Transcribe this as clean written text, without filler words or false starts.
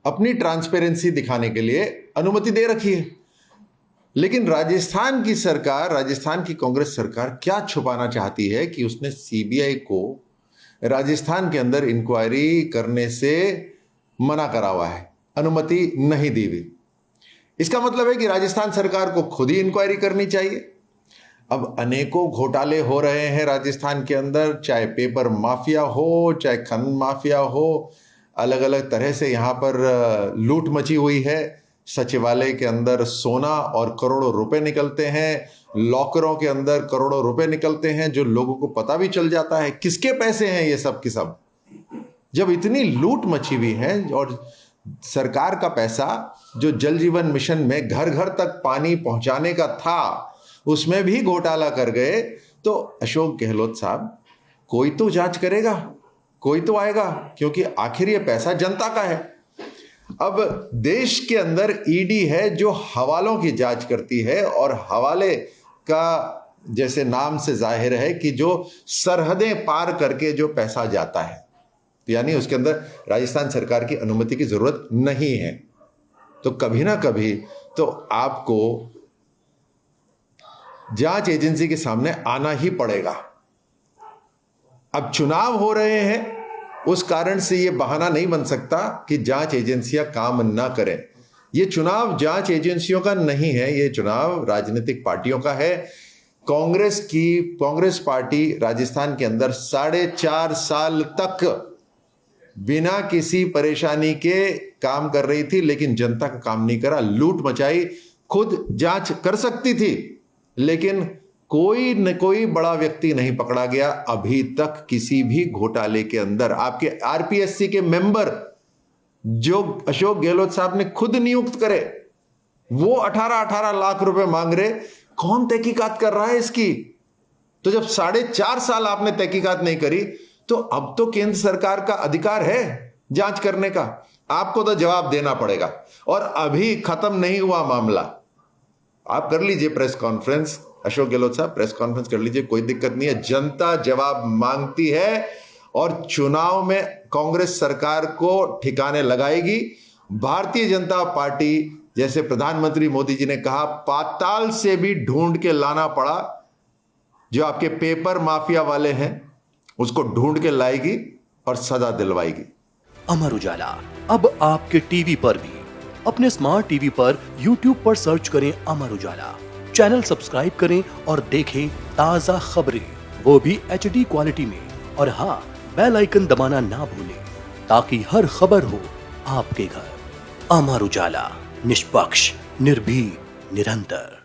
अपनी ट्रांसपेरेंसी दिखाने के लिए अनुमति दे रखी है। लेकिन राजस्थान की सरकार, राजस्थान की कांग्रेस सरकार क्या छुपाना चाहती है कि उसने सीबीआई को राजस्थान के अंदर इंक्वायरी करने से मना करा हुआ है, अनुमति नहीं दी हुई। इसका मतलब है कि राजस्थान सरकार को खुद ही इंक्वायरी करनी चाहिए। अब अनेकों घोटाले हो रहे हैं राजस्थान के अंदर, चाहे पेपर माफिया हो, चाहे खनन माफिया हो, अलग अलग तरह से यहाँ पर लूट मची हुई है। सचिवालय के अंदर सोना और करोड़ों रुपए निकलते हैं, लॉकरों के अंदर करोड़ों रुपए निकलते हैं, जो लोगों को पता भी चल जाता है किसके पैसे हैं ये सब के सब। जब इतनी लूट मची हुई है और सरकार का पैसा जो जल जीवन मिशन में घर घर तक पानी पहुंचाने का था, उसमें भी घोटाला कर गए, तो अशोक गहलोत साहब, कोई तो जांच करेगा, कोई तो आएगा, क्योंकि आखिर ये पैसा जनता का है। अब देश के अंदर ईडी है जो हवालों की जांच करती है, और हवाले का जैसे नाम से जाहिर है कि जो सरहदें पार करके जो पैसा जाता है, यानी उसके अंदर राजस्थान सरकार की अनुमति की जरूरत नहीं है। तो कभी ना कभी तो आपको जांच एजेंसी के सामने आना ही पड़ेगा। अब चुनाव हो रहे हैं, उस कारण से यह बहाना नहीं बन सकता कि जांच एजेंसियां काम ना करें। यह चुनाव जांच एजेंसियों का नहीं है, यह चुनाव राजनीतिक पार्टियों का है। कांग्रेस पार्टी राजस्थान के अंदर 4.5 साल तक बिना किसी परेशानी के काम कर रही थी, लेकिन जनता का काम नहीं करा, लूट मचाई। खुद जांच कर सकती थी, लेकिन कोई न कोई बड़ा व्यक्ति नहीं पकड़ा गया अभी तक किसी भी घोटाले के अंदर। आपके आरपीएससी के मेंबर जो अशोक गहलोत साहब ने खुद नियुक्त करे, वो 18-18 लाख रुपए मांग रहे। कौन तहकीकात कर रहा है इसकी? तो जब 4.5 साल आपने तहकीकात नहीं करी, तो अब तो केंद्र सरकार का अधिकार है जांच करने का, आपको तो जवाब देना पड़ेगा। और अभी खत्म नहीं हुआ मामला। आप कर लीजिए प्रेस कॉन्फ्रेंस, अशोक गहलोत साहब प्रेस कॉन्फ्रेंस कर लीजिए, कोई दिक्कत नहीं है। जनता जवाब मांगती है और चुनाव में कांग्रेस सरकार को ठिकाने लगाएगी। भारतीय जनता पार्टी, जैसे प्रधानमंत्री मोदी जी ने कहा, पाताल से भी ढूंढ के लाना पड़ा, जो आपके पेपर माफिया वाले हैं उसको ढूंढ के लाएगी और सजा दिलवाएगी। अमर उजाला अब आपके टीवी पर भी। अपने स्मार्ट टीवी पर YouTube पर सर्च करें अमर उजाला, चैनल सब्सक्राइब करें और देखें ताजा खबरें, वो भी HD क्वालिटी में। और हाँ, बेल आइकन दबाना ना भूलें ताकि हर खबर हो आपके घर। अमर उजाला, निष्पक्ष, निर्भीक, निरंतर।